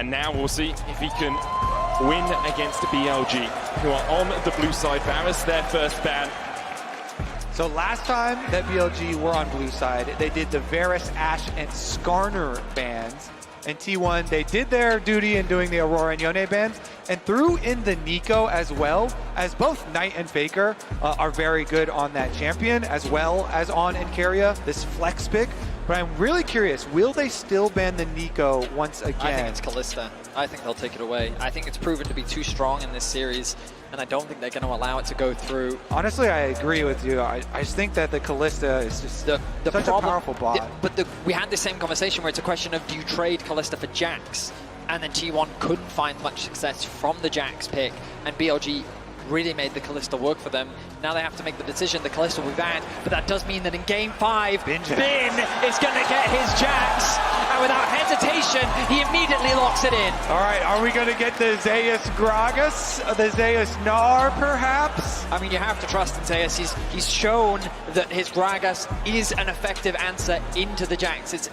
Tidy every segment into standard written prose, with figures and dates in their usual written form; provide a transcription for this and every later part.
And now we'll see if he can win against BLG, who are on the blue side. Varus, their first ban. So last time that BLG were on blue side, they did the Varus, Ashe, and Skarner bans. And T1, they did their duty in doing the Aurora and Yone bans, and threw in the Nico as well, as both Knight and Faker are very good on that champion, as well as on Keria, this flex pick. But I'm really curious, will they still ban the Nico once again? I think it's Kalista. I think they'll take it away. I think it's proven to be too strong in this series, and I don't think they're going to allow it to go through. Honestly, I agree with you. I just think that the Kalista is just such a powerful bot. We had the same conversation where it's a question of, do you trade Kalista for Jax? And then T1 couldn't find much success from the Jax pick, and BLG really made the Kalista work for them. Now they have to make the decision. The Kalista will be banned, but that does mean that in Game 5, Bin is going to get his Jax, and without hesitation, he immediately locks it in. All right, are we going to get the Zeus Gragas, the Zeus Gnar, perhaps? I mean, you have to trust in Zeus. He's shown that his Gragas is an effective answer into the Jax.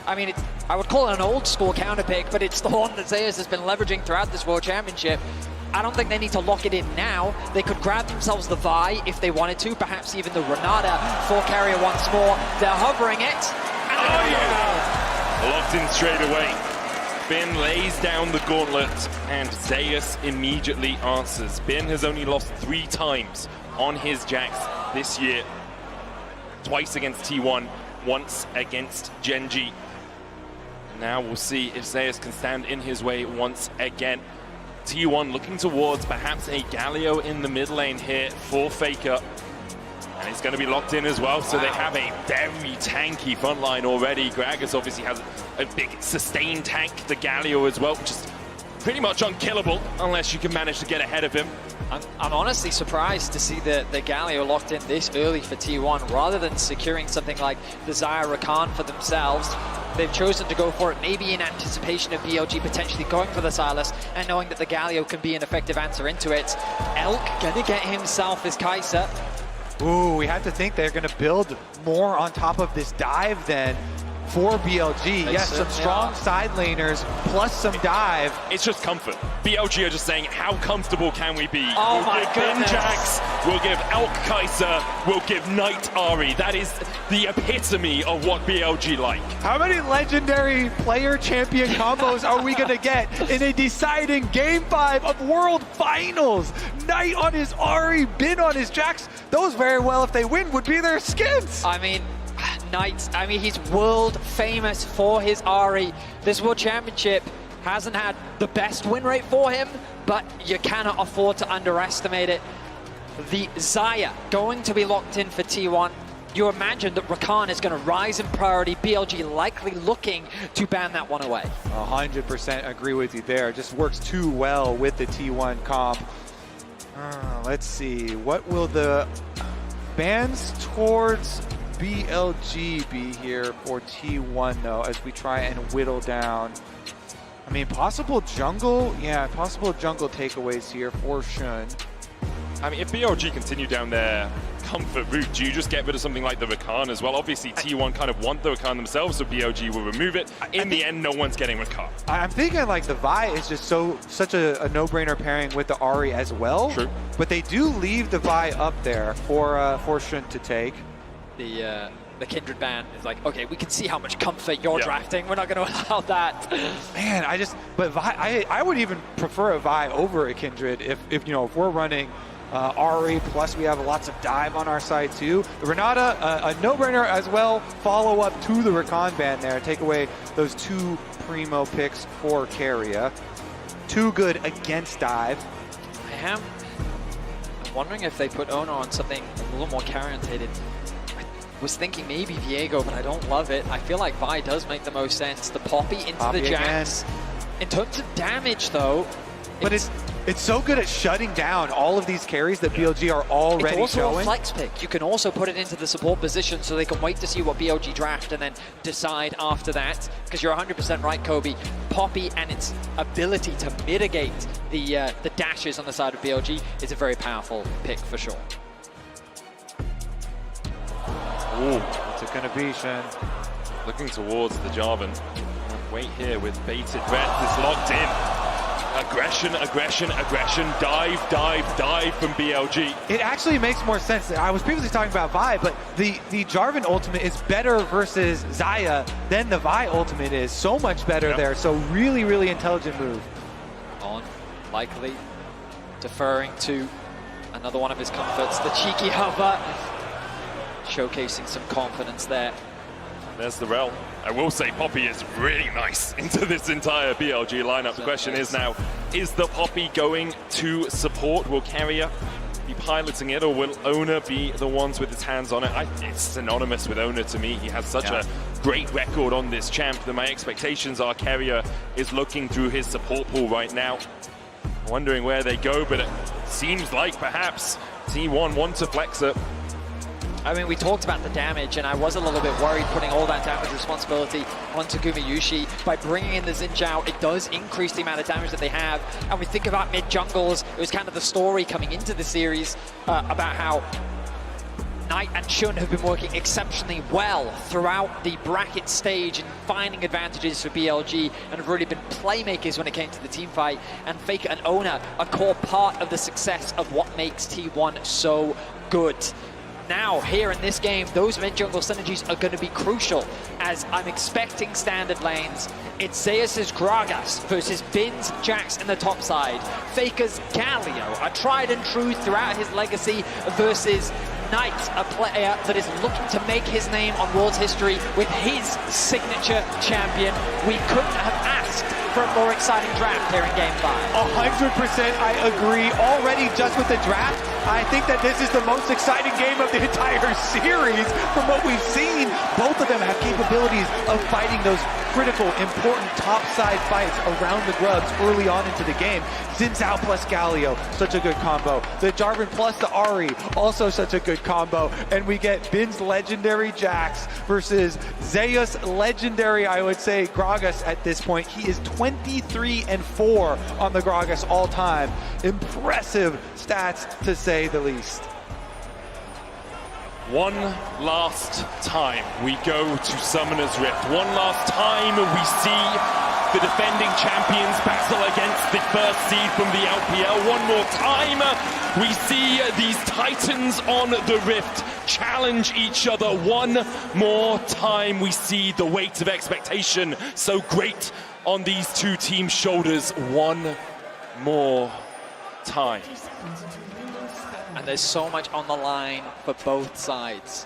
I would call it an old school counter pick, but it's the one that Zeus has been leveraging throughout this World Championship. I don't think they need to lock it in now. They could grab themselves the Vi if they wanted to, perhaps even the Renata for Keria once more. They're hovering it. Oh yeah! Locked in straight away. Bin lays down the gauntlet, and Zeus immediately answers. Bin has only lost 3 times on his Jax this year. Twice against T1, once against Genji. Now we'll see if Zeus can stand in his way once again. T1 looking towards perhaps a Galio in the mid lane here for Faker. And it's going to be locked in as well, so they have a very tanky front line already. Gragas obviously has a big sustained tank, the Galio as well, which is pretty much unkillable unless you can manage to get ahead of him. I'm honestly surprised to see the Galio locked in this early for T1, rather than securing something like the Xayah Rakan for themselves. They've chosen to go for it, maybe in anticipation of BLG potentially going for the Silas, and knowing that the Galio can be an effective answer into it. Elk gonna get himself his Kai'Sa. Ooh, we have to think they're gonna build more on top of this dive then for BLG. Yes, some strong side laners plus some dive. It's just comfort. BLG are just saying, how comfortable can we be? Oh we'll my give goodness. Bin Jax, we'll give Elk Kai'Sa, we'll give Knight Ahri. That is the epitome of what BLG like. How many legendary player champion combos are we gonna get in a deciding Game 5 of World Finals? Knight on his Ahri, Bin on his Jax. Those very well, if they win, would be their skins. I mean, Knight, he's world famous for his Ahri. This World Championship hasn't had the best win rate for him, but you cannot afford to underestimate it. The Xayah going to be locked in for T1. You imagine that Rakan is going to rise in priority. BLG likely looking to ban that one away. 100% agree with you there. Just works too well with the T1 comp. Let's see. What will the bans towards BLG be here for T1 though, as we try and whittle down? I mean, possible jungle takeaways here for Shun. I mean, if BLG continue down their comfort route, do you just get rid of something like the Rakan as well? Obviously, T1 kind of want the Rakan themselves, so BLG will remove it. In the end, no one's getting Rakan. I'm thinking like the Vi is just such a no-brainer pairing with the Ahri as well. True. But they do leave the Vi up there for Shun to take. The Kindred ban is like, okay, we can see how much comfort you're drafting. We're not going to allow that. Man, but Vi, I would even prefer a Vi over a Kindred if we're running Ahri, plus we have lots of dive on our side too. The Renata, a no-brainer as well. Follow up to the Rakan ban there. Take away those 2 primo picks for Keria. Too good against dive. I'm wondering if they put Oner on something a little more carry-orientated. Was thinking maybe Viego, but I don't love it. I feel like Vi does make the most sense. The Poppy into the Jax. In terms of damage, though, but it's so good at shutting down all of these carries that BLG are already it's also showing. A flex pick. You can also put it into the support position so they can wait to see what BLG draft and then decide after that. Because you're 100% right, Kobe. Poppy and its ability to mitigate the dashes on the side of BLG is a very powerful pick for sure. Ooh. What's it gonna be, Shen? Looking towards the Jarvan. Wait here with bated breath. It's locked in. Aggression, aggression, aggression. Dive, dive, dive from BLG. It actually makes more sense. I was previously talking about Vi, but the Jarvan ultimate is better versus Xayah than the Vi ultimate is. So much better there. So really, really intelligent move. On, likely deferring to another one of his comforts, the cheeky hover. Showcasing some confidence there. There's the Rel. I will say Poppy is really nice into this entire BLG lineup. The question is now, is the Poppy going to support? Will Keria be piloting it, or will Oner be the ones with his hands on it? It's synonymous with Oner to me. He has such a great record on this champ that my expectations are Keria is looking through his support pool right now, wondering where they go, but it seems like perhaps T1 want to flex it. I mean, we talked about the damage, and I was a little bit worried putting all that damage responsibility onto Gumayusi. By bringing in the Xin Zhao, it does increase the amount of damage that they have. And we think about mid-jungles, it was kind of the story coming into the series about how Knight and Shun have been working exceptionally well throughout the bracket stage and finding advantages for BLG, and have really been playmakers when it came to the team fight. And Faker and Oner, a core part of the success of what makes T1 so good. Now, here in this game, those mid-jungle synergies are going to be crucial, as I'm expecting standard lanes. It's Zeus' Gragas versus Bin's Jax in the top side. Faker's Galio, a tried and true throughout his legacy, versus Knight, a player that is looking to make his name on World's history with his signature champion. We couldn't have asked for a more exciting draft here in Game 5. 100% I agree. Already just with the draft, I think that this is the most exciting game of the entire series from what we've seen. Both of them have capabilities of fighting those critical, important top-side fights around the grubs early on into the game. Xin Zhao plus Galio, such a good combo. The Jarvan plus the Ahri, also such a good combo. And we get Bin's legendary Jax versus Zeus legendary, I would say, Gragas at this point. He is 23-4 on the Gragas all time. Impressive stats, to say the least. One last time we go to Summoner's Rift. One last time we see the defending champions battle against the first seed from the LPL. One more time we see these titans on the Rift challenge each other. One more time we see the weight of expectation so great on these two teams' shoulders. One more time. And there's so much on the line for both sides.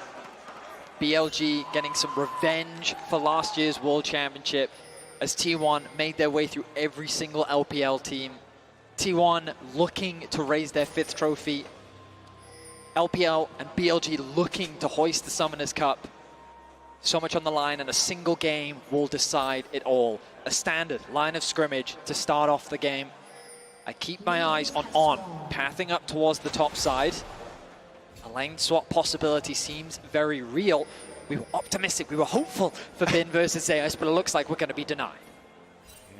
BLG getting some revenge for last year's World Championship as T1 made their way through every single LPL team. T1 looking to raise their 5th trophy. LPL and BLG looking to hoist the Summoners Cup. So much on the line, and a single game will decide it all. A standard line of scrimmage to start off the game. I keep my eyes on pathing up towards the top side. A lane swap possibility seems very real. We were optimistic, we were hopeful for Bin versus Zeus, but it looks like we're going to be denied.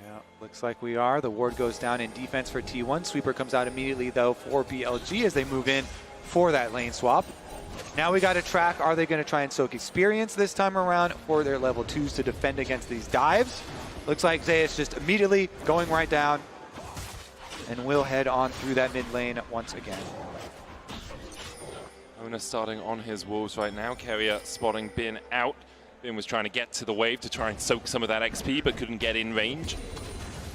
Yeah, looks like we are. The ward goes down in defense for T1. Sweeper comes out immediately, though, for BLG as they move in for that lane swap. Now we got to track, are they going to try and soak experience this time around for their level 2s to defend against these dives? Looks like Zeus just immediately going right down, and we'll head on through that mid lane once again. Oner starting on his wolves right now. Keria spotting Bin out. Bin was trying to get to the wave to try and soak some of that XP, but couldn't get in range.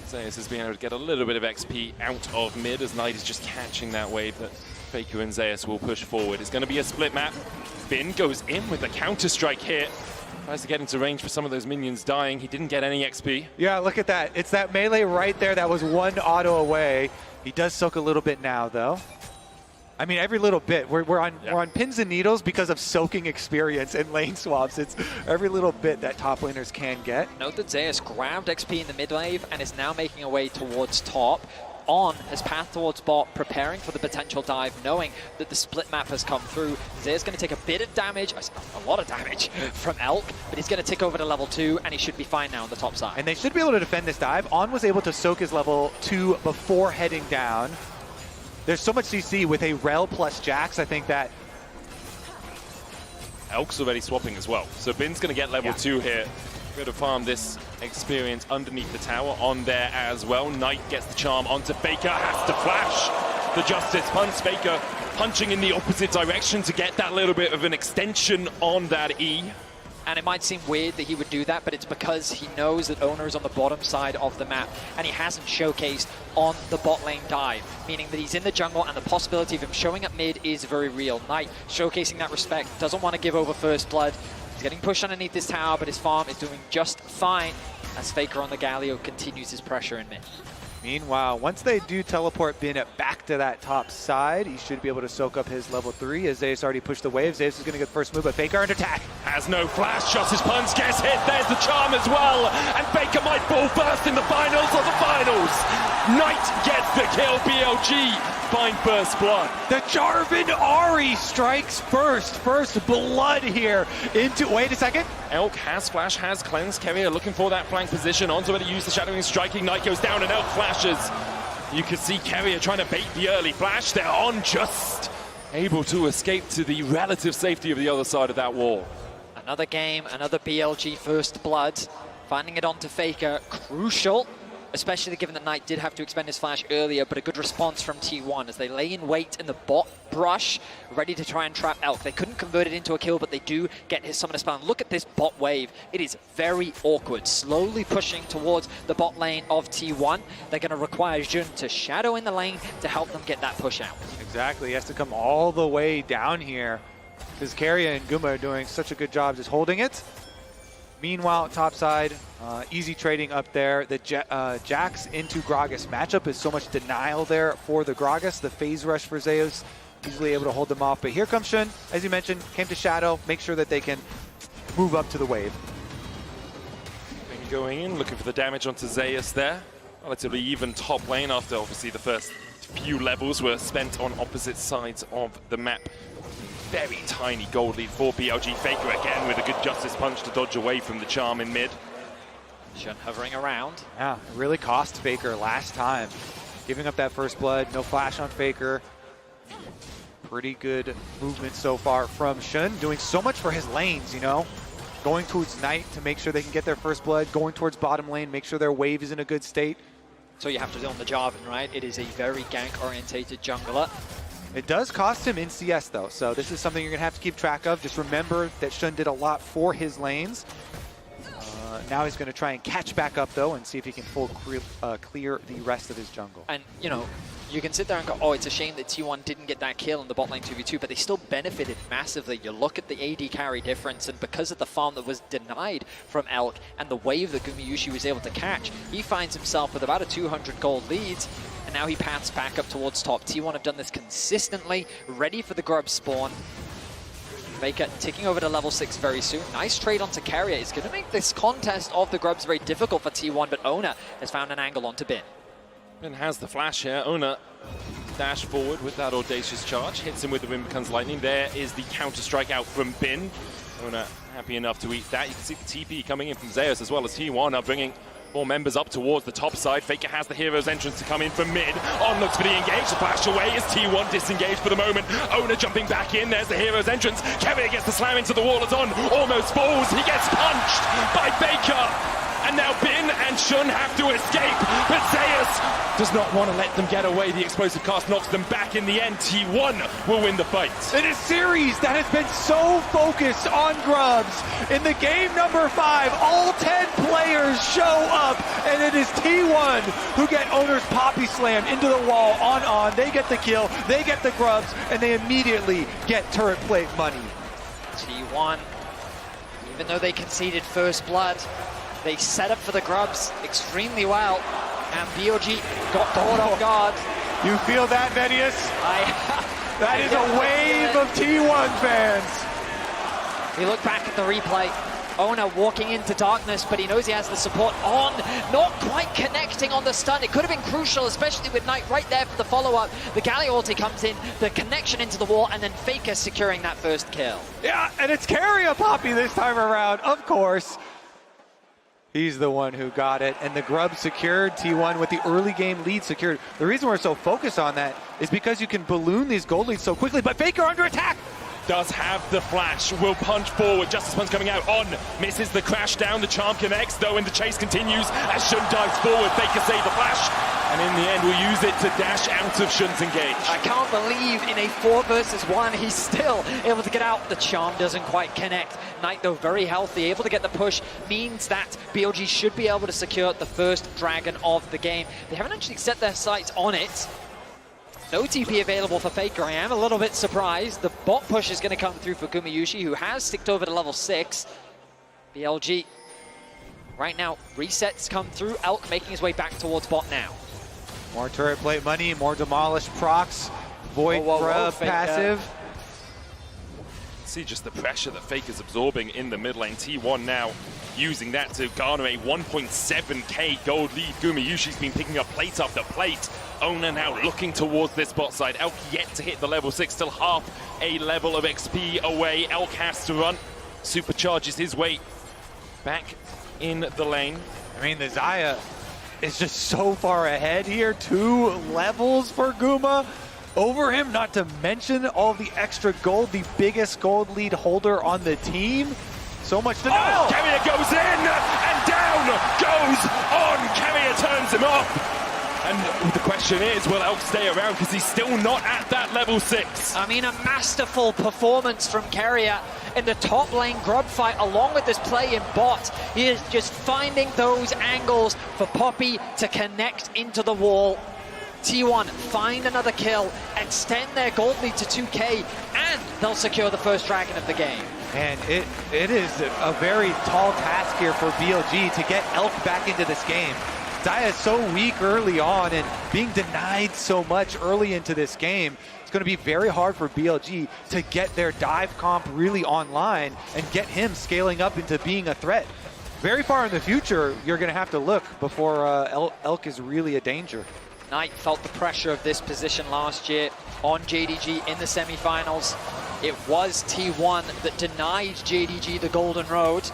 Zeus has been able to get a little bit of XP out of mid as Knight is just catching that wave that Faker and Zeus will push forward. It's going to be a split map. Bin goes in with a counter-strike here. Tries to get into range for some of those minions dying. He didn't get any XP. Yeah, look at that. It's that melee right there that was one auto away. He does soak a little bit now, though. I mean, every little bit. We're on pins and needles because of soaking experience and lane swaps. It's every little bit that top laners can get. Note that Zeus grabbed XP in the mid wave and is now making a way towards top. On has path towards bot, preparing for the potential dive, knowing that the split map has come through. Zeus going to take a bit of damage, a lot of damage from Elk, but he's going to tick over to level 2, and he should be fine now on the top side. And they should be able to defend this dive. On was able to soak his level 2 before heading down. There's so much CC with a Rel plus Jax. I think that Elk's already swapping as well. So Bin's going to get level 2 here. Go to farm this experience underneath the tower on there as well. Knight gets the charm onto Faker, has to flash the Justice punch. Faker punching in the opposite direction to get that little bit of an extension on that E. And it might seem weird that he would do that, but it's because he knows that Oner is on the bottom side of the map, and he hasn't showcased on the bot lane dive, meaning that he's in the jungle, and the possibility of him showing up mid is very real. Knight showcasing that respect, doesn't want to give over first blood. He's getting pushed underneath this tower, but his farm is doing just fine as Faker on the Galio continues his pressure in mid. Meanwhile, once they do teleport Bin back to that top side, he should be able to soak up his level 3 as Zeus already pushed the wave. Zeus is going to get the first move, but Faker under attack. Has no flash, Justice punch gets hit, there's the charm as well, and Faker might fall first in the finals of the finals. Knight gets the kill, BLG find first blood. The Jarvan Ahri strikes first blood here into, wait a second. Elk has flash, has cleanse. Keria looking for that flank position. Onto it to use the shadowing striking. Knight goes down and Elk flashes. You can see Keria trying to bait the early flash. They're on just able to escape to the relative safety of the other side of that wall. Another game, another BLG first blood. Finding it onto Faker, crucial. Especially given that Knight did have to expend his flash earlier, but a good response from T1 as they lay in wait in the bot brush, ready to try and trap Elk. They couldn't convert it into a kill, but they do get his summoner spell. And look at this bot wave. It is very awkward, slowly pushing towards the bot lane of T1. They're going to require Jun to shadow in the lane to help them get that push out. Exactly, he has to come all the way down here because Keria and Guma are doing such a good job just holding it. Meanwhile, topside, easy trading up there. The Jax into Gragas matchup is so much denial there for the Gragas. The phase rush for Zeus, easily able to hold them off. But here comes Shun, as you mentioned, came to shadow, make sure that they can move up to the wave. Going in, looking for the damage onto Zeus there. Relatively even top lane after obviously the first few levels were spent on opposite sides of the map. Very tiny gold lead for BLG. Faker again with a good Justice punch to dodge away from the charm in mid. Shun hovering around. Yeah, it really cost Faker last time. Giving up that first blood, no flash on Faker. Pretty good movement so far from Shun, doing so much for his lanes, you know? Going towards Knight to make sure they can get their first blood, going towards bottom lane, make sure their wave is in a good state. So you have to do on the Jarvan, right? It is a very gank-orientated jungler. It does cost him in CS though, so this is something you're gonna have to keep track of. Just remember that Shun did a lot for his lanes. Now he's gonna try and catch back up though and see if he can full clear the rest of his jungle. And you know, you can sit there and go, oh, it's a shame that T1 didn't get that kill in the bot lane 2v2, but they still benefited massively. You look at the AD carry difference, and because of the farm that was denied from Elk and the wave that Gumayusi was able to catch, he finds himself with about a 200 gold lead. And now he paths back up towards top. T1 have done this consistently, ready for the grub spawn. Faker ticking over to level 6 very soon. Nice trade onto Keria. It's going to make this contest of the grubs very difficult for T1, but Oner has found an angle onto Bin. Bin has the flash here. Oner dash forward with that audacious charge. Hits him with the Wind Becomes Lightning. There is the counter strike out from Bin. Oner happy enough to eat that. You can see the TP coming in from Zeus as well as T1 are bringing more members up towards the top side. Faker has the hero's entrance to come in from mid. On looks for the engage. The flash away is T1 disengaged for the moment. Oner jumping back in. There's the hero's entrance. Keria gets the slam into the wall. It's on. Almost falls. He gets punched by Faker. And now Bin and Shun have to escape. But Zeus does not want to let them get away. The explosive cast knocks them back in the end. T1 will win the fight. In a series that has been so focused on grubs, in the game number 5, all 10 players show up, and it is T1 who get Oner's Poppy Slam into the wall on. They get the kill, they get the grubs, and they immediately get turret plate money. T1, even though they conceded first blood, they set up for the grubs extremely well, and BLG got caught off guard. You feel that, Vedius? That is a wave of T1 fans. We look back at the replay. Oner walking into darkness, but he knows he has the support on. Not quite connecting on the stun. It could have been crucial, especially with Knight right there for the follow-up. The Galio ulti comes in, the connection into the wall, and then Faker securing that first kill. Yeah, and it's Keria Poppy this time around, of course. He's the one who got it, and the grub secured. T1 with the early game lead secured. The reason we're so focused on that is because you can balloon these gold leads so quickly, but Faker under attack! does have the flash, will punch forward. Justice Punch coming out on, misses the crash down. The charm connects though, and the chase continues as Shun dives forward. Faker save the flash, and in the end will use it to dash out of Shun's engage. I can't believe in a 4 versus 1 he's still able to get out. The charm doesn't quite connect. Knight though very healthy, able to get the push, means that BLG should be able to secure the first dragon of the game. They haven't actually set their sights on it. No TP available for Faker. I am a little bit surprised. The bot push is going to come through for Gumayusi, who has sticked over to level 6. BLG right now, resets come through. Elk making his way back towards bot now. More turret plate money, more demolished procs, Void Grub passive. See just the pressure that Faker's absorbing in the mid lane. T1 now using that to garner a 1.7k gold lead. Gumayushi's been picking up plate after plate. Oner now looking towards this bot side. Elk yet to hit the level 6, still half a level of XP away. Elk has to run, supercharges his way back in the lane. I mean, the Xayah is just so far ahead here. 2 levels for Guma over him, not to mention all the extra gold, the biggest gold lead holder on the team. So much to know. Oh, Keria goes in and down goes on. Keria turns him off. And the question is, will Elk stay around? Because he's still not at that level 6. I mean, a masterful performance from Keria in the top lane grub fight, along with this play in bot. He is just finding those angles for Poppy to connect into the wall. T1 find another kill, extend their gold lead to 2k, and they'll secure the first dragon of the game. And it is a very tall task here for BLG to get Elk back into this game. Xayah is so weak early on and being denied so much early into this game. It's going to be very hard for BLG to get their dive comp really online and get him scaling up into being a threat. Very far in the future, you're going to have to look before Elk is really a danger. Knight felt the pressure of this position last year on JDG in the semifinals. It was T1 that denied JDG the Golden Road.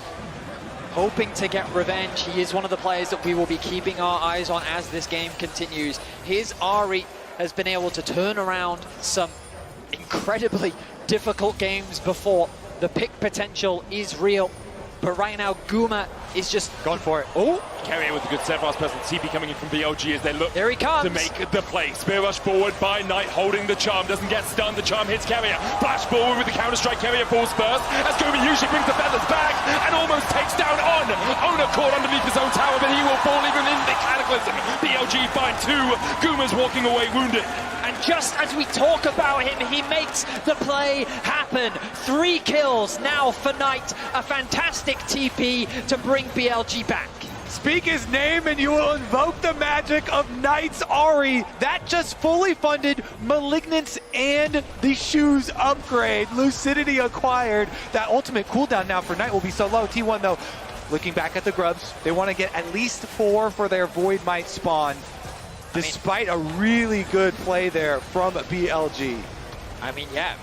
Hoping to get revenge. He is one of the players that we will be keeping our eyes on as this game continues. His Ahri has been able to turn around some incredibly difficult games before. The pick potential is real, but right now Guma is just going for it. Oh, Keria with a good set fast personal TP coming in from BLG as they look there he comes to make the play. Spear rush forward by Knight, holding the charm, doesn't get stunned. The charm hits Keria. Flash forward with the counter strike. Keria falls first as Gumayusi brings the feathers back and almost takes down on. Oner caught underneath his own tower, but he will fall even in the cataclysm. BLG find 2. Guma's walking away wounded. And just as we talk about him, he makes the play happen. 3 kills now for Knight. A fantastic TP to bring BLG back. Speak his name and you will invoke the magic of Knight's Ahri. That just fully funded Malignance and the shoes upgrade. Lucidity acquired. That ultimate cooldown now for Knight will be so low. T1 though, looking back at the grubs, they want to get at least 4 for their Void Might spawn. Despite a really good play there from BLG. I mean, yeah.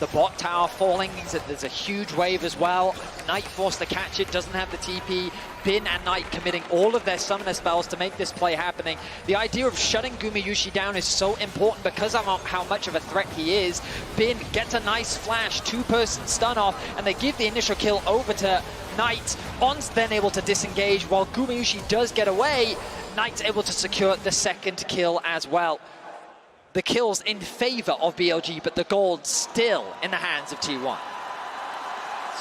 The bot tower falling means that there's a huge wave as well. Knight forced to catch it, doesn't have the TP. Bin and Knight committing all of their summoner spells to make this play happening. The idea of shutting Gumayusi down is so important because of how much of a threat he is. Bin gets a nice flash, 2-person stun off, and they give the initial kill over to Knight. On's then able to disengage while Gumayusi does get away. Knight's able to secure the second kill as well. The kills in favor of BLG, but the gold still in the hands of T1.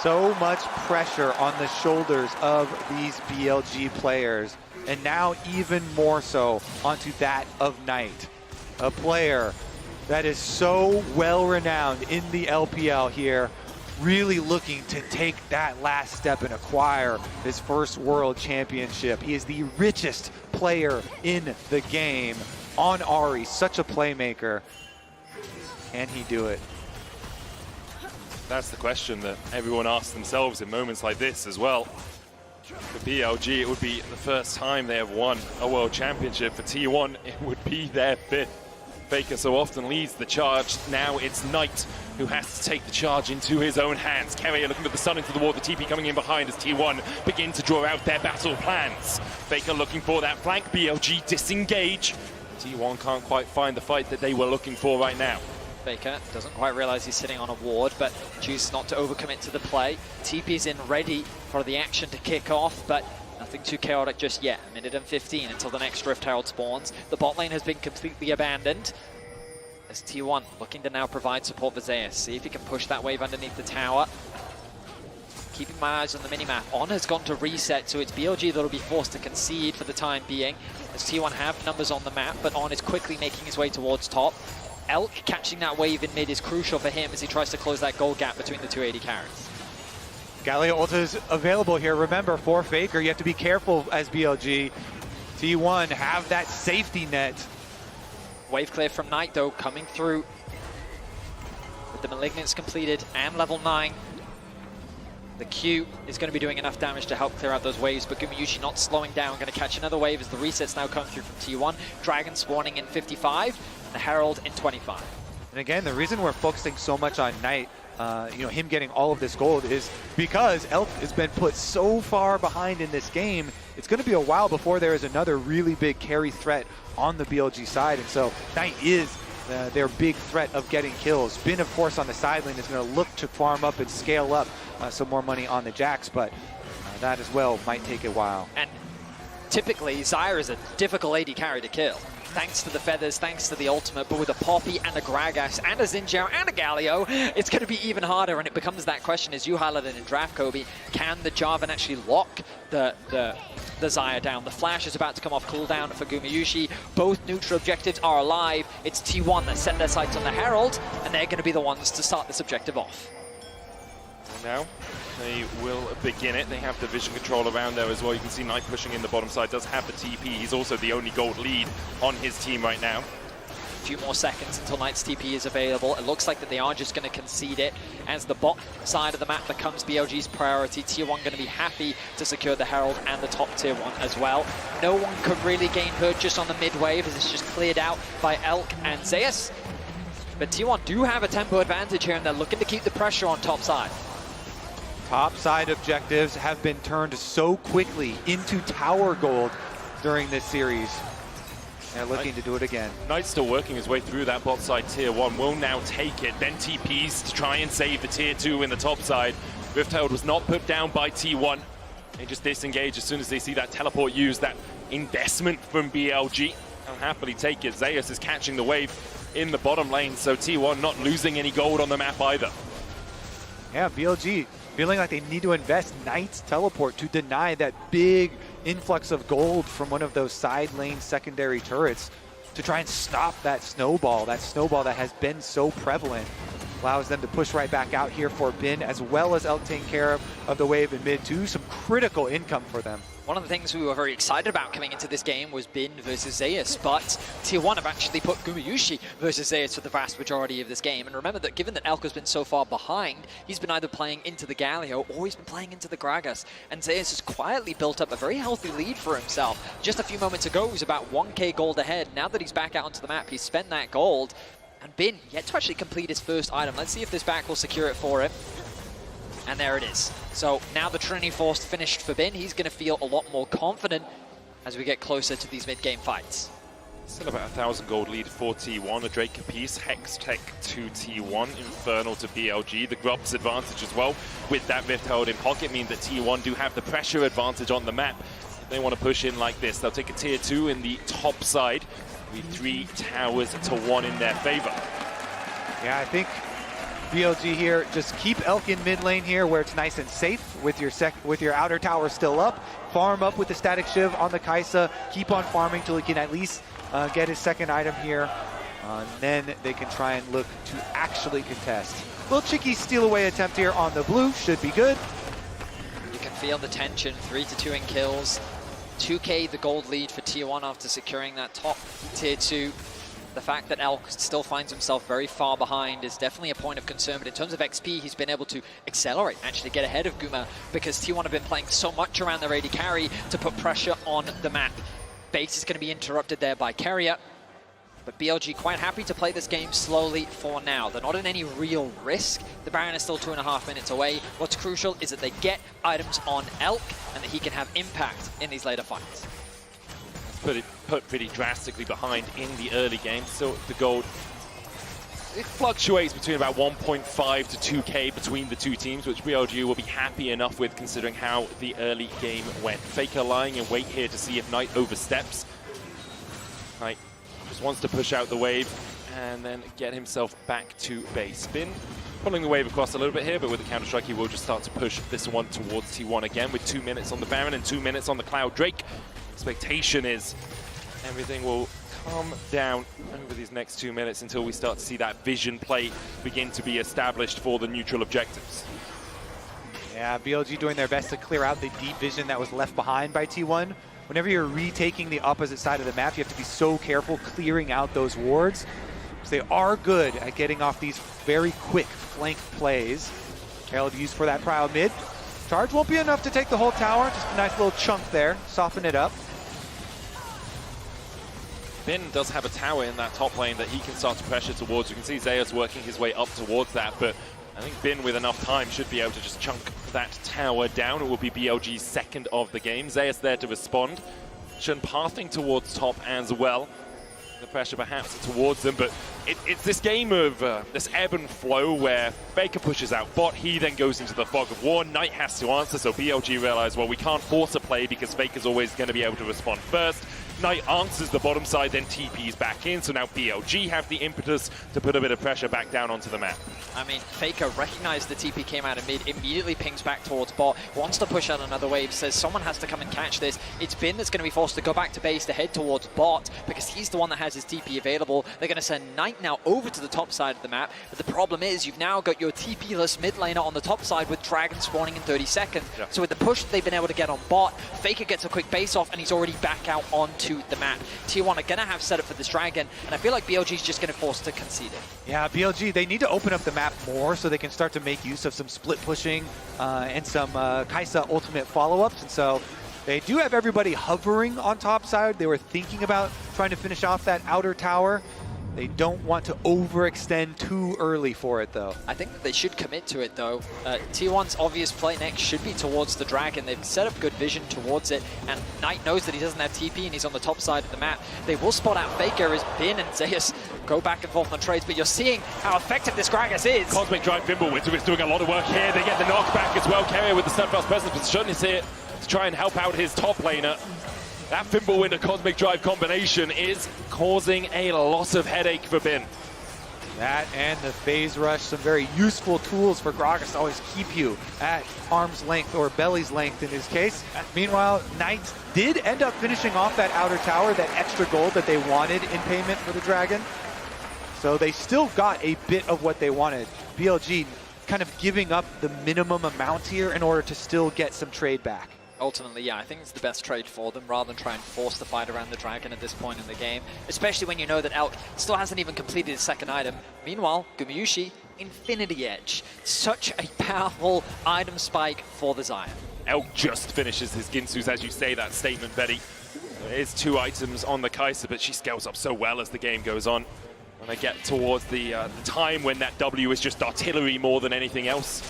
So much pressure on the shoulders of these BLG players, and now even more so onto that of Knight, a player that is so well renowned in the LPL here, really looking to take that last step and acquire his first world championship. He is the richest player in the game on Ahri, such a playmaker. Can he do it? That's the question that everyone asks themselves in moments like this as well. For BLG, it would be the first time they have won a world championship. For T1, it would be their 5th. Faker so often leads the charge. Now it's Knight who has to take the charge into his own hands. Keria looking at the stun into the wall, the TP coming in behind as T1 begin to draw out their battle plans. Faker looking for that flank, BLG disengage. T1 can't quite find the fight that they were looking for right now. Faker doesn't quite realize he's sitting on a ward, but chooses not to overcommit to the play. TP's in ready for the action to kick off, but nothing too chaotic just yet. A minute and 15 until the next Rift Herald spawns. The bot lane has been completely abandoned. As T1 looking to now provide support for Zeus. See if he can push that wave underneath the tower. Keeping my eyes on the minimap. On has gone to reset, so it's BLG that'll be forced to concede for the time being. As T1 have numbers on the map, but On is quickly making his way towards top. Elk catching that wave in mid is crucial for him as he tries to close that gold gap between the two AD carries. Galio ult is available here. Remember, for Faker, you have to be careful as BLG. T1 have that safety net. Wave clear from Knight, though, coming through with the Malignance completed and level 9. The Q is going to be doing enough damage to help clear out those waves, but Gumayusi not slowing down, going to catch another wave as the resets now come through from T1. Dragon spawning in 55, the Herald in 25. And again, the reason we're focusing so much on Knight, him getting all of this gold, is because Elk has been put so far behind in this game. It's going to be a while before there is another really big carry threat on the BLG side, and so Knight is their big threat of getting kills. Bin, of course, on the side lane is going to look to farm up and scale up some more money on the Jax, but that as well might take a while. And typically, Xayah is a difficult AD carry to kill. Thanks to the feathers, thanks to the ultimate, but with a Poppy and a Gragas and a Xin Zhao and a Galio, it's going to be even harder, and it becomes that question, as you highlighted in Draft, Kobe, can the Jarvan actually lock the Xayah down? The flash is about to come off cooldown for Gumayusi. Both neutral objectives are alive. It's T1 that set their sights on the Herald, and they're going to be the ones to start this objective off. Now they will begin it. They have the vision control around there as well. You can see Knight pushing in the bottom side, does have the TP. He's also the only gold lead on his team right now. A few more seconds until Knight's TP is available. It looks like that they are just going to concede it as the bot side of the map becomes BLG's priority. Tier 1 going to be happy to secure the Herald and the top tier 1 as well. No one could really gain purchase on the mid wave as it's just cleared out by Elk and Zeus. But Tier 1 do have a tempo advantage here, and they're looking to keep the pressure on top side. Top side objectives have been turned so quickly into tower gold during this series. They're looking to do it again. Knight's still working his way through that bot side. Tier 1 will now take it, then TPs to try and save the Tier 2 in the top side. Rift Herald was not put down by T1. They just disengage as soon as they see that teleport used, that investment from BLG. They'll happily take it. Zeus is catching the wave in the bottom lane, so T1 not losing any gold on the map either. Yeah, BLG feeling like they need to invest Knight's teleport to deny that big influx of gold from one of those side lane secondary turrets to try and stop that snowball that has been so prevalent. Allows them to push right back out here for Bin, as well as Elk taking care of the wave in mid too. Some critical income for them. One of the things we were very excited about coming into this game was Bin versus Zeus, but Tier 1 have actually put Gumayusi versus Zeus for the vast majority of this game. And remember that given that Elk has been so far behind, he's been either playing into the Galio or he's been playing into the Gragas. And Zeus has quietly built up a very healthy lead for himself. Just a few moments ago, he was about 1k gold ahead. Now that he's back out onto the map, he's spent that gold. And Bin yet to actually complete his first item. Let's see if this back will secure it for him. And there it is. So now the Trinity Force finished for Bin. He's going to feel a lot more confident as we get closer to these mid-game fights. Still about 1,000 gold lead for T1. A Drake Capice, Hex Tech to T1, Infernal to BLG. The Grub's advantage as well with that Rift Herald in pocket means that T1 do have the pressure advantage on the map. If they want to push in like this, they'll take a Tier 2 in the top side with 3 towers to 1 in their favor. Yeah, I think BLG here, just keep Elk in mid lane here where it's nice and safe with your outer tower still up. Farm up with the Static Shiv on the Kai'Sa. Keep on farming till he can at least get his second item here. And then they can try and look to actually contest. Little cheeky steal away attempt here on the blue. Should be good. You can feel the tension. 3-2 in kills. 2k the gold lead for Tier 1 after securing that top Tier 2. The fact that Elk still finds himself very far behind is definitely a point of concern, but in terms of XP, he's been able to accelerate, actually get ahead of Guma, because T1 have been playing so much around their AD carry to put pressure on the map. Base is going to be interrupted there by Keria, but BLG quite happy to play this game slowly for now. They're not in any real risk. The Baron is still 2.5 minutes away. What's crucial is that they get items on Elk and that he can have impact in these later fights. Put pretty drastically behind in the early game. So the gold it fluctuates between about 1.5 to 2K between the two teams, which BLG will be happy enough with considering how the early game went. Faker lying in wait here to see if Knight oversteps. Knight just wants to push out the wave and then get himself back to base. Bin pulling the wave across a little bit here, but with the Counter-Strike he will just start to push this one towards T1 again with 2 minutes on the Baron and 2 minutes on the Cloud Drake. Expectation is everything will calm down over these next 2 minutes until we start to see that vision play begin to be established for the neutral objectives. Yeah, BLG doing their best to clear out the deep vision that was left behind by T1. Whenever you're retaking the opposite side of the map, you have to be so careful clearing out those wards. Because they are good at getting off these very quick flank plays. Carol used for that prio mid. Charge won't be enough to take the whole tower, just a nice little chunk there, soften it up. Bin does have a tower in that top lane that he can start to pressure towards. You can see Zeus working his way up towards that, but I think Bin with enough time should be able to just chunk that tower down. It will be BLG's second of the game. Zeus there to respond. Shen pathing towards top as well. The pressure perhaps towards them, but it's this game of this ebb and flow where Faker pushes out bot, he then goes into the fog of war, Knight has to answer, so BLG realize, well, we can't force a play because Faker's always going to be able to respond first. Knight answers the bottom side, then TP's back in, so now BLG have the impetus to put a bit of pressure back down onto the map. I mean, Faker recognized the TP came out of mid, immediately pings back towards bot, wants to push out another wave, says someone has to come and catch this. It's Bin that's going to be forced to go back to base to head towards bot because he's the one that has his TP available. They're going to send Knight now over to the top side of the map, but the problem is you've now got your TP-less mid laner on the top side with Dragon spawning in 30 seconds. Yeah. So with the push they've been able to get on bot, Faker gets a quick base off and he's already back out onto the map. T1 are going to have set up for this Dragon, and I feel like BLG is just going to force to concede it. Yeah, BLG, they need to open up the map more so they can start to make use of some split pushing and some Kai'Sa ultimate follow-ups. And so they do have everybody hovering on top side. They were thinking about trying to finish off that outer tower. They don't want to overextend too early for it, though. I think that they should commit to it, though. T1's obvious play next should be towards the Dragon. They've set up good vision towards it, and Knight knows that he doesn't have TP and he's on the top side of the map. They will spot out Faker as Bin and Zeus go back and forth on trades, but you're seeing how effective this Gragas is. Cosmic Drive Thimbleweed is doing a lot of work here. They get the knockback as well. Keria with the steadfast presence position is here to try and help out his top laner. That Thimbleweed Cosmic Drive combination is causing a lot of headache for Bin. That and the phase rush, some very useful tools for Gragas to always keep you at arm's length or belly's length in his case. Meanwhile, Knight did end up finishing off that outer tower, that extra gold that they wanted in payment for the Dragon. So they still got a bit of what they wanted. BLG kind of giving up the minimum amount here in order to still get some trade back. Ultimately, yeah, I think it's the best trade for them rather than try and force the fight around the Dragon at this point in the game, especially when you know that Elk still hasn't even completed his second item. Meanwhile, Gumayusi, Infinity Edge. Such a powerful item spike for the Zion. Elk just finishes his Ginsus, as you say that statement, Betty. There is 2 items on the Kai'Sa, but she scales up so well as the game goes on. When I get towards the time when that W is just artillery more than anything else.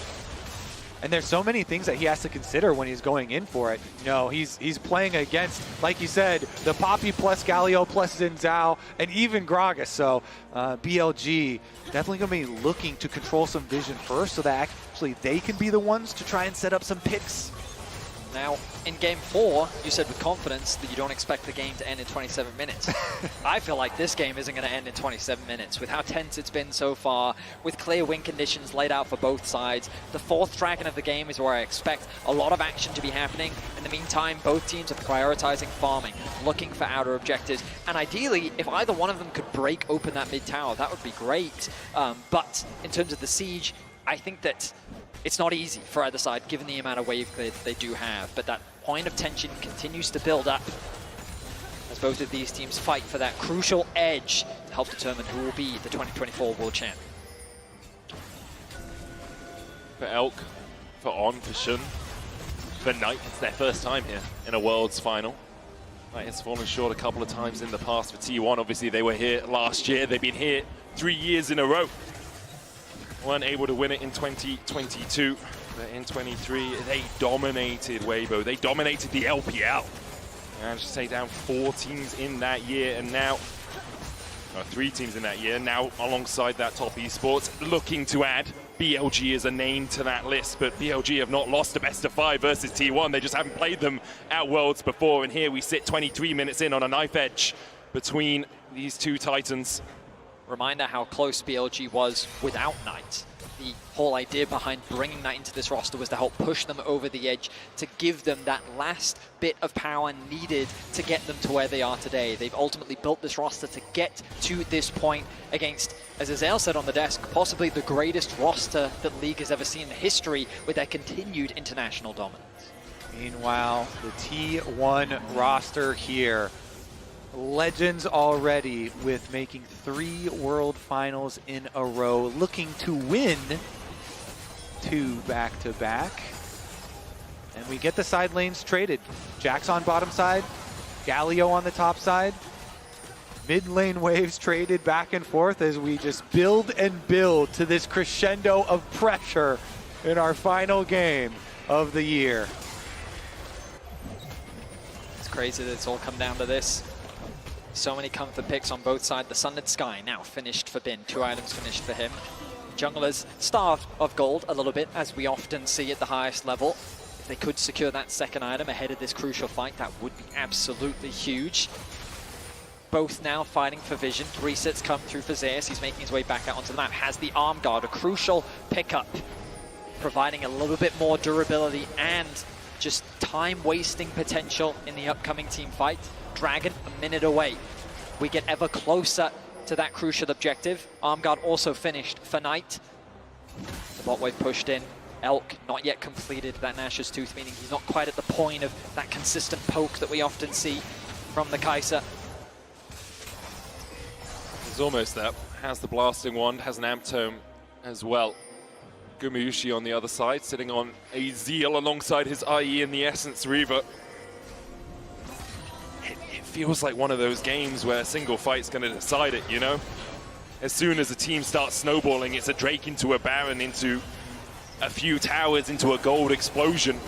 And there's so many things that he has to consider when he's going in for it. You know, he's playing against, like you said, the Poppy plus Galio plus Xin Zhao and even Gragas. So BLG definitely going to be looking to control some vision first so that actually they can be the ones to try and set up some picks. Now, in Game 4, you said with confidence that you don't expect the game to end in 27 minutes. I feel like this game isn't going to end in 27 minutes. With how tense it's been so far, with clear win conditions laid out for both sides, the 4th Dragon of the game is where I expect a lot of action to be happening. In the meantime, both teams are prioritizing farming, looking for outer objectives, and ideally, if either one of them could break open that mid tower, that would be great. But in terms of the siege, I think that it's not easy for either side, given the amount of wave they do have. But that point of tension continues to build up as both of these teams fight for that crucial edge to help determine who will be the 2024 World Champ. For Elk, for On, for Shun, for Knight, it's their first time here in a Worlds final. Knight has fallen short a couple of times in the past for T1. Obviously, they were here last year. They've been here 3 years in a row. Weren't able to win it in 2022, but in 23 they dominated Weibo. They dominated the LPL. And just take down 4 teams in that year, and now 3 teams in that year. Now, alongside that top esports, looking to add BLG as a name to that list, but BLG have not lost a best of 5 versus T1. They just haven't played them at Worlds before, and here we sit 23 minutes in on a knife edge between these two titans. Reminder how close BLG was without Knight. The whole idea behind bringing Knight into this roster was to help push them over the edge, to give them that last bit of power needed to get them to where they are today. They've ultimately built this roster to get to this point against, as Azael said on the desk, possibly the greatest roster that League has ever seen in history with their continued international dominance. Meanwhile, the T1 roster here. Legends already with making 3 World Finals in a row, looking to win 2 back-to-back. And we get the side lanes traded. Jax on bottom side, Galio on the top side. Mid lane waves traded back and forth as we just build and build to this crescendo of pressure in our final game of the year. It's crazy that it's all come down to this. So many comfort picks on both sides. The Sunlit Sky now finished for Bin. 2 items finished for him. Junglers starved of gold a little bit, as we often see at the highest level. If they could secure that second item ahead of this crucial fight, that would be absolutely huge. Both now fighting for vision. Resets come through for Zeus. He's making his way back out onto the map. Has the arm guard, a crucial pickup, providing a little bit more durability and just time-wasting potential in the upcoming team fight. Dragon a minute away. We get ever closer to that crucial objective. Arm guard also finished for Knight. The bot wave pushed in. Elk not yet completed that Nash's Tooth, meaning he's not quite at the point of that consistent poke that we often see from the Kai'Sa. He's almost there. Has the blasting wand, has an amp tome as well. Gumayusi on the other side, sitting on a Zeal alongside his IE in the Essence Reaver. It feels like one of those games where a single fight's going to decide it, you know? As soon as a team starts snowballing, it's a Drake into a Baron, into a few towers, into a gold explosion.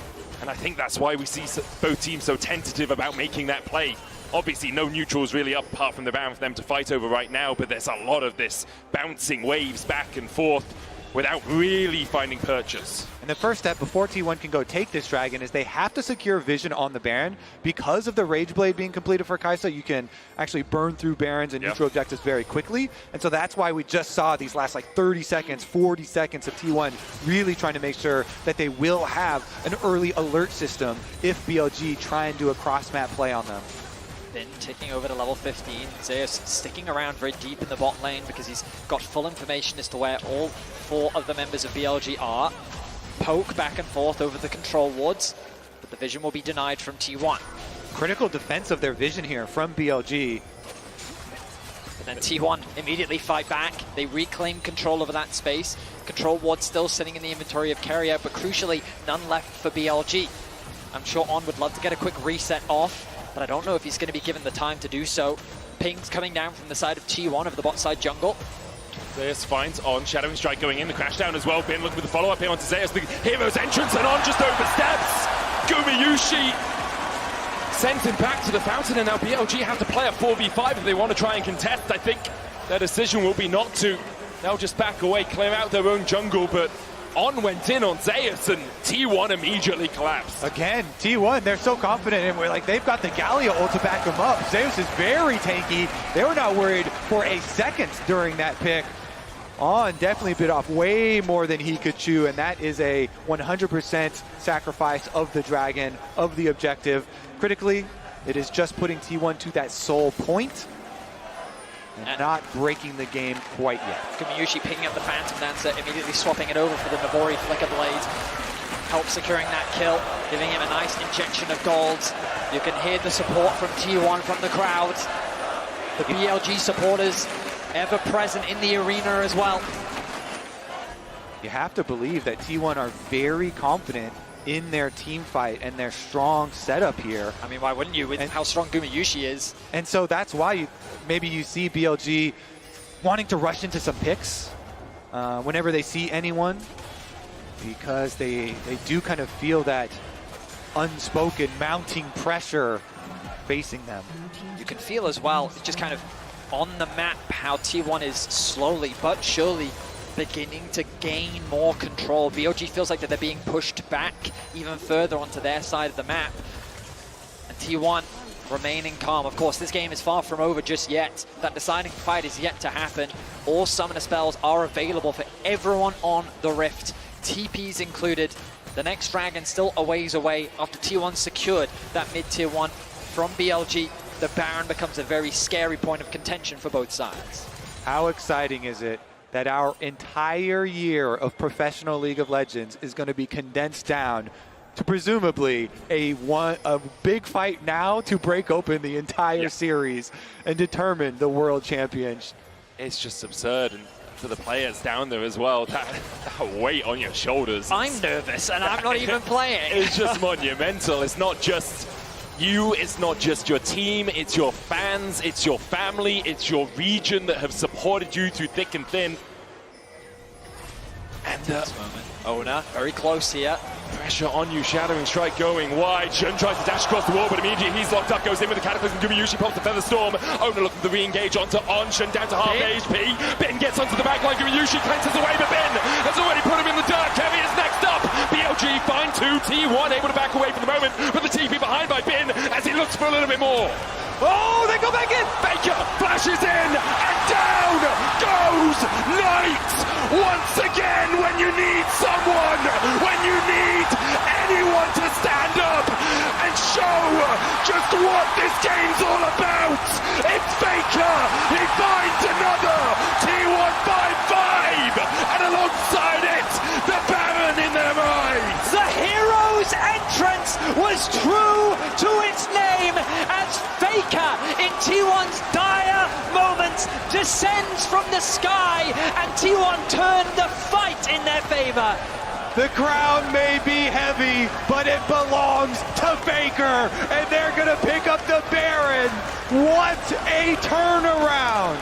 And I think that's why we see both teams so tentative about making that play. Obviously, no neutrals really up apart from the Baron for them to fight over right now, but there's a lot of this bouncing waves back and forth without really finding purchase. And the first step before T1 can go take this dragon is they have to secure vision on the Baron. Because of the Rage Blade being completed for Kai'Sa, you can actually burn through Barons and neutral objectives very quickly. And so that's why we just saw these last like 30 seconds, 40 seconds of T1 really trying to make sure that they will have an early alert system if BLG try and do a cross-map play on them. Bin ticking over to level 15. Zeus sticking around very deep in the bot lane because he's got full information as to where all 4 of the members of BLG are. Poke back and forth over the control wards, but the vision will be denied from T1. Critical defense of their vision here from BLG. But then T1 immediately fight back. They reclaim control over that space. Control ward still sitting in the inventory of Keria, but crucially, none left for BLG. I'm sure On would love to get a quick reset off, but I don't know if he's going to be given the time to do so. Pings coming down from the side of T1 of the bot side jungle. Zeus finds On, Shadowing Strike going in, the crash down as well. Bin looking for the follow-up here onto Zeus, the hero's entrance, and On just oversteps. Gumayusi sends him back to the fountain, and now BLG have to play a 4v5 if they want to try and contest. I think their decision will be not to. They'll just back away, clear out their own jungle, but On went in on Zeus, and T1 immediately collapsed. Again, T1, they're so confident, and we're like, they've got the Galio ult to back them up. Zeus is very tanky. They were not worried for a second during that pick. On definitely bit off way more than he could chew, and that is a 100% sacrifice of the dragon, of the objective. Critically, it is just putting T1 to that sole point and not breaking the game quite yet. Gumayusi picking up the Phantom Dancer, immediately swapping it over for the Nabori Flicker Blade. Help securing that kill, giving him a nice injection of gold. You can hear the support from T1 from the crowd. The BLG supporters ever present in the arena as well. You have to believe that T1 are very confident in their team fight and their strong setup here. I mean, why wouldn't you with how strong Gumayusi is? And so that's why maybe you see BLG wanting to rush into some picks whenever they see anyone, because they do kind of feel that unspoken mounting pressure facing them. You can feel as well, just kind of on the map how T1 is slowly but surely beginning to gain more control. BLG feels like that they're being pushed back even further onto their side of the map. And T1 remaining calm. Of course, this game is far from over just yet. That deciding fight is yet to happen. All summoner spells are available for everyone on the Rift, TPs included. The next dragon still a ways away after T1 secured that mid-tier 1 from BLG. The Baron becomes a very scary point of contention for both sides. How exciting is it that our entire year of professional League of Legends is going to be condensed down to presumably a big fight now to break open the entire series and determine the world champion. It's just absurd, and for the players down there as well, that weight on your shoulders. I'm nervous, and I'm not even playing. It's just monumental. It's not just you, it's not just your team, it's your fans, it's your family, it's your region that have supported you through thick and thin. And Oner, very close here. Pressure on you, Shadowing Strike going wide. Shun tries to dash across the wall, but immediately he's locked up, goes in with the Cataclysm. Gumayusi pops the Feather Storm. Oner looking to re-engage onto On. Shun down to half HP. Ben gets onto the back line. Gumayusi cleanses away, but Ben has already put him in the dirt. Kevin is next up. BLG find 2, T1 able to back away for the moment, but the TP behind by Ben as he looks for a little bit more. Oh, they go back in! Faker flashes in, and down goes Knight! Once again, when you need someone, when you need anyone to stand up and show just what this game's all about, it's Faker! He finds another T1 5-5, and alongside it, the Baron in their minds! The hero's entrance was true to its name as Faker in T1's dire moments descends from the sky, and T1 turned the fight in their favor. The crown may be heavy, but it belongs to Faker, and they're going to pick up the Baron. What a turnaround!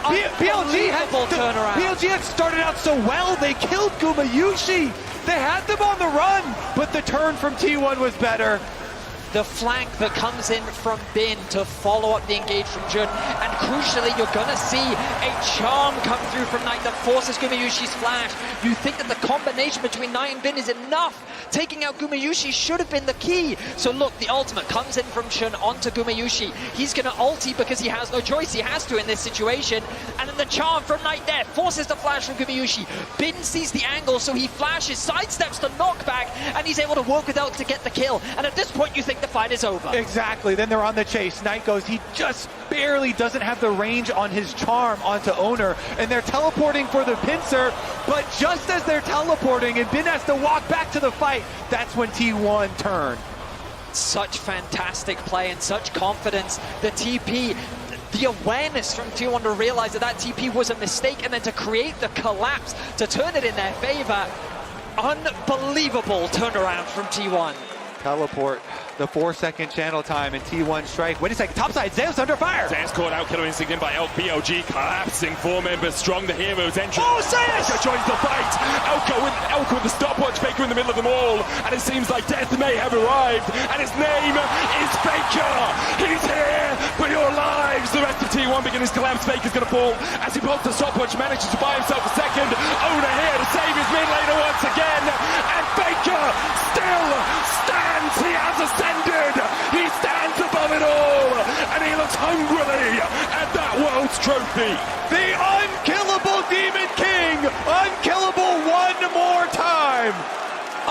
Unbelievable turnaround. BLG had started out so well. They killed Gumayusi. They had them on the run, but the turn from T1 was better. The flank that comes in from Bin to follow up the engage from Jun, and crucially you're gonna see a charm come through from Knight that forces Gumayusi's flash. You think that the combination between Knight and Bin is enough. Taking out Gumayusi should have been the key. So look, the ultimate comes in from Shun onto Gumayusi. He's gonna ulti because he has no choice, he has to in this situation. And then the charm from Knight there forces the flash from Gumayusi. Bin sees the angle, so he flashes, sidesteps the knockback, and he's able to work with ult to get the kill. And at this point you think the fight is over. Exactly, then they're on the chase. Knight goes, he just barely doesn't have the range on his charm onto Oner, and they're teleporting for the pincer, but just as they're teleporting and Bin has to walk back to the fight, that's when T1 turned. Such fantastic play and such confidence. The TP, the awareness from T1 to realize that that TP was a mistake, and then to create the collapse to turn it in their favor. Unbelievable turnaround from T1. Teleport, the 4-second channel time, and T1 strike. Wait a second, topside, Zeus under fire! Zeus caught out, killer instinct in by BLG, collapsing 4 members strong, the hero's entrance. Oh, Zeus! Faker joins the fight! Elko with the stopwatch, Faker in the middle of them all, and it seems like death may have arrived, and his name is Faker! He's here for your lives! The rest of T1 begin his collapse, Faker's gonna fall, as he pulls the stopwatch, manages to buy himself a second. Oner here to save his mid laner once again, and Faker still stands! He has ascended! He stands above it all! And he looks hungrily at that world's trophy! The unkillable Demon King! Unkillable one more time!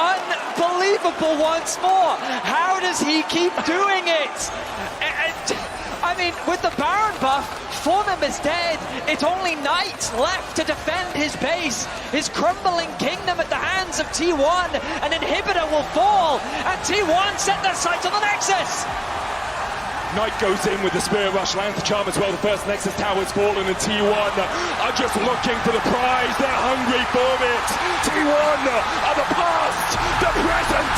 Unbelievable once more! How does he keep doing it? I mean, with the Baron buff, 4 members dead, it's only Knight left to defend his base. His crumbling kingdom at the hands of T1. An inhibitor will fall, and T1 set their sights on the Nexus. Knight goes in with the Spirit Rush, lands the charm as well. The first Nexus tower's fallen, and T1 are just looking for the prize. They're hungry for it. T1 are the past, the present,